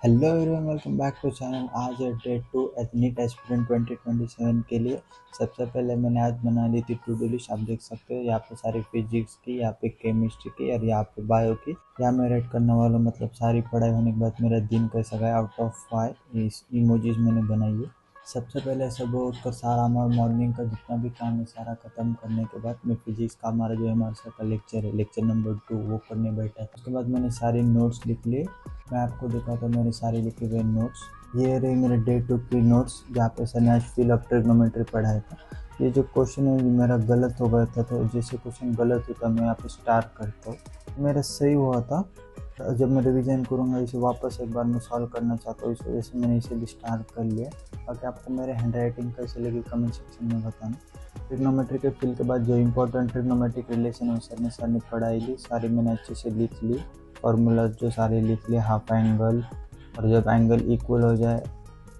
Hello everyone, welcome back to channel. आज है day 2 NEET aspirant 2027 के लिए। सबसे पहले मैंने आज बना ली थी टू डू लिस्ट। आप देख सकते हो यहाँ पे सारी फिजिक्स की, यहाँ पे केमिस्ट्री की और यहाँ पे बायो की। यहाँ मैं रेड करने वाला मतलब सारी पढ़ाई होने के बाद मेरा दिन कैसा गया आउट ऑफ 5 इस इमोजीज मैंने बनाई है। सबसे पहले सुबह उठकर सारा मॉर्निंग का जितना भी काम है सारा ख़त्म करने के बाद मैं फिजिक्स का हमारा जो एम का लेक्चर है, लेक्चर नंबर 2 वो करने बैठा। उसके बाद मैंने सारी नोट्स लिख लिए। मैं आपको दिखाता हूँ मेरे सारे लिखे हुए नोट्स। ये रही मेरे डे 2 की नोट्स जहाँ पे सर ने आज फिल ऑफ ट्रिग्नोमेट्री पढ़ाया था। ये जो क्वेश्चन है मेरा गलत हो गया था, तो जैसे क्वेश्चन गलत होता मैं यहाँ पे स्टार करता हूँ। मेरा सही हुआ था। जब मैं रिवीजन करूँगा इसे वापस एक बार मैं सॉल्व करना चाहता हूँ, इस वजह से मैंने इसे भी स्टार कर लिया। बाकी आपको मेरे हैंड राइटिंग कैसे लगी कमेंट सेक्शन में बताना। ट्रिग्नोमेट्री के फिल के बाद जो इंपॉर्टेंट ट्रिग्नोमेट्रिक रिलेशन है सर ने पढ़ाई ली, सारी मैंने अच्छे से लिख ली। फार्मूला जो सारे लिख लिए, हाफ एंगल, और जब एंगल इक्वल हो जाए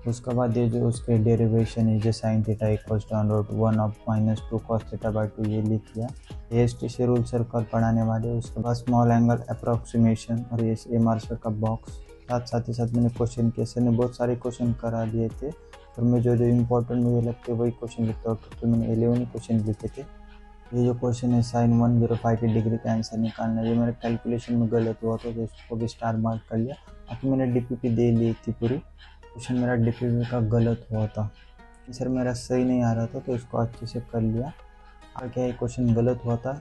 उसके बाद ये जो उसके डेरिवेशन है जो sine theta equals to √1 of -2 cos θ/2 ये लिख लिया। AST से रूल सर्कल पढ़ाने वाले, उसके बाद स्मॉल एंगल अप्रोक्सीमेशन और ये एमआर का बॉक्स। साथ ही साथ मैंने क्वेश्चन किए। सर ने बहुत सारे क्वेश्चन करा दिए थे और मैं जो इम्पोर्टेंट मुझे लगते वही क्वेश्चन लिखता हूँ, तो मैंने 11 क्वेश्चन लिखे थे। ये जो क्वेश्चन है sin 105 की डिग्री का आंसर निकालना है, ये मेरे कैलकुलेशन में गलत हुआ था तो इसको भी स्टार मार्क कर लिया। बाकी मैंने DPP दे ली थी पूरी। क्वेश्चन मेरा DPP का गलत हुआ था, आंसर मेरा सही नहीं आ रहा था तो इसको अच्छे से कर लिया। आगे ये क्वेश्चन गलत हुआ था,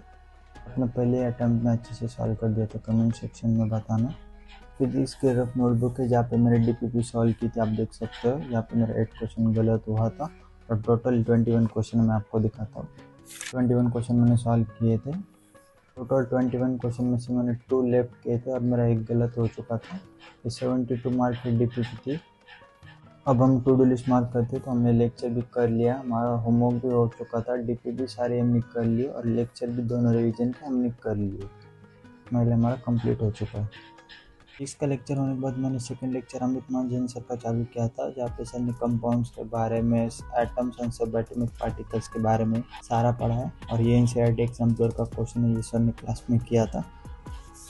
अपने पहले अटैम्प्ट में अच्छे से सॉल्व कर दिया था। कमेंट सेक्शन में बताना। फिजिक्स के रफ नोटबुक है जहाँ पे मैंने DPP सॉल्व की थी, आप देख सकते हो। यहाँ पे मेरा 8 क्वेश्चन गलत हुआ था और टोटल 21 क्वेश्चन मैं आपको दिखाता हूँ। 21 क्वेश्चन मैंने सॉल्व किए थे। टोटल 21 क्वेश्चन में से मैंने 2 लेफ्ट किए थे और मेरा एक गलत हो चुका था। ये 72 मार्क की DPP थी। अब हम टू डू लिस्ट मार्क करते तो हमने लेक्चर भी कर लिया, हमारा होमवर्क भी हो चुका था, DPP सारे हमने कर लिए और लेक्चर भी दोनों रिवीजन के हमने कर लिए। पहले हमारा कंप्लीट हो चुका है। इसका लेक्चर होने के बाद मैंने सेकंड लेक्चर अमित महाजन सर का चालू किया था, जहाँ पे सर ने कंपाउंड्स के बारे में, एटम्स एंड सबएटॉमिक पार्टिकल्स के बारे में सारा पढ़ा है। और ये NCERT एग्जाम्पलर का क्वेश्चन है, ये सर ने क्लास में किया था।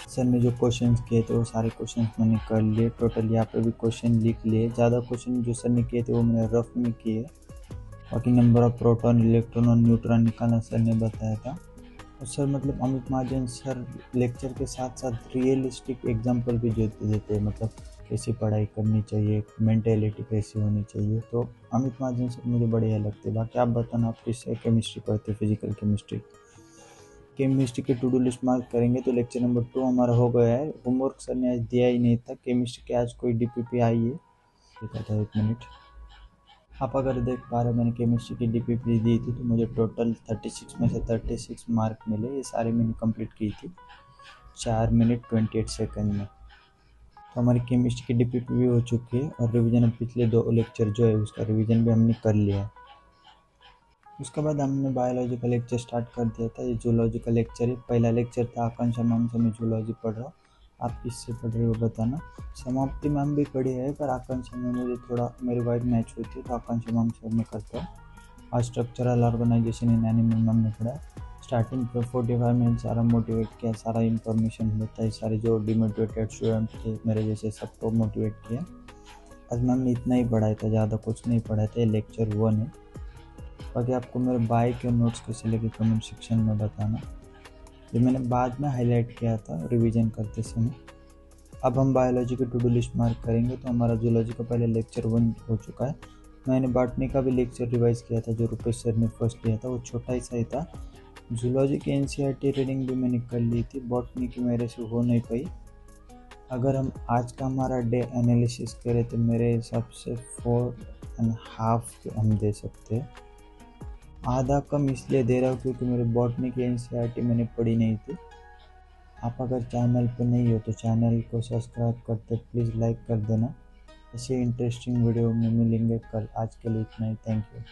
सर ने जो क्वेश्चंस किए थे वो सारे क्वेश्चंस मैंने कर लिए। टोटल यहाँ पे भी क्वेश्चन लिख लिए। ज़्यादा क्वेश्चन जो सर ने किए थे वो मैंने रफ में किए। बाकी नंबर ऑफ प्रोटॉन, इलेक्ट्रॉन और न्यूट्रॉन निकालना सर ने बताया था। और सर मतलब अमित महाजन सर लेक्चर के साथ साथ रियलिस्टिक एग्जांपल भी देते हैं, मतलब कैसी पढ़ाई करनी चाहिए, मेंटेलिटी कैसी होनी चाहिए। तो अमित महाजन सर मुझे बढ़िया लगते। बाकी आप बताना आप किससे केमिस्ट्री पढ़ते, फिजिकल केमिस्ट्री के टू डू लिस्ट मार्क करेंगे तो लेक्चर नंबर 2 हमारा हो गया है। होमवर्क सर ने आज दिया ही नहीं था। केमिस्ट्री के आज कोई DPP आई है, देखा था 1 मिनट। आप अगर देख पा रहे, मैंने केमिस्ट्री की DPP दी थी तो मुझे टोटल 36 में से 36 मार्क मिले। ये सारी मैंने कंप्लीट की थी 4 मिनट 28 सेकंड में। तो हमारी केमिस्ट्री की DPP भी हो चुकी है और रिवीजन पिछले 2 लेक्चर जो है उसका रिवीजन भी हमने कर लिया है। उसके बाद हमने बायोलॉजी का लेक्चर स्टार्ट कर दिया था। ये जूलॉजी का लेक्चर है। पहला लेक्चर था आकांक्षा मैम से, मैं जूलॉजी पढ़ रहा हूँ। आप किससे पढ़ रहे हो बताना। समाप्ति मैम भी पढ़ी है पर आकांक्षा में मुझे थोड़ा मेरी वाइब मैच होती है तो आकांक्षा मैम से मैं करता हूँ। आज structural organisation in animal ma'am ने पढ़ा। स्टार्टिंग पर 45 मिनट सारा मोटिवेट किया, सारा इन्फॉर्मेशन बताई, सारे जो डिमोटिवेटेड स्टूडेंट थे मेरे जैसे सबको मोटिवेट किया। आज मैम ने इतना ही पढ़ाया था, ज़्यादा कुछ नहीं पढ़ाया था। ये लेक्चर 1 है। बाकी आपको मेरे बाय के नोट्स कैसे लगे कमेंट सेक्शन में बताना। ये मैंने बाद में हाईलाइट किया था रिवीजन करते समय। अब हम बायोलॉजी की टू डू लिस्ट मार्क करेंगे तो हमारा जूलॉजी का पहले लेक्चर 1 हो चुका है। मैंने बॉटनी का भी लेक्चर रिवाइज किया था जो रुपेश सर ने फर्स्ट लिया था, वो छोटा ही सा ही था। जूलॉजी की NCERT रीडिंग भी मैंने कर ली थी, बॉटनी की मेरे से हो नहीं पाई। अगर हम आज का हमारा डे एनालिसिस करें तो मेरे हिसाब से 4.5 हम दे सकते हैं। आधा कम इसलिए दे रहा हूँ क्योंकि मेरे बॉटनी की NCERT मैंने पढ़ी नहीं थी। आप अगर चैनल पे नहीं हो तो चैनल को सब्सक्राइब करते प्लीज़ लाइक कर देना। ऐसे इंटरेस्टिंग वीडियो में मिलेंगे कल। आज के लिए इतना ही, थैंक यू।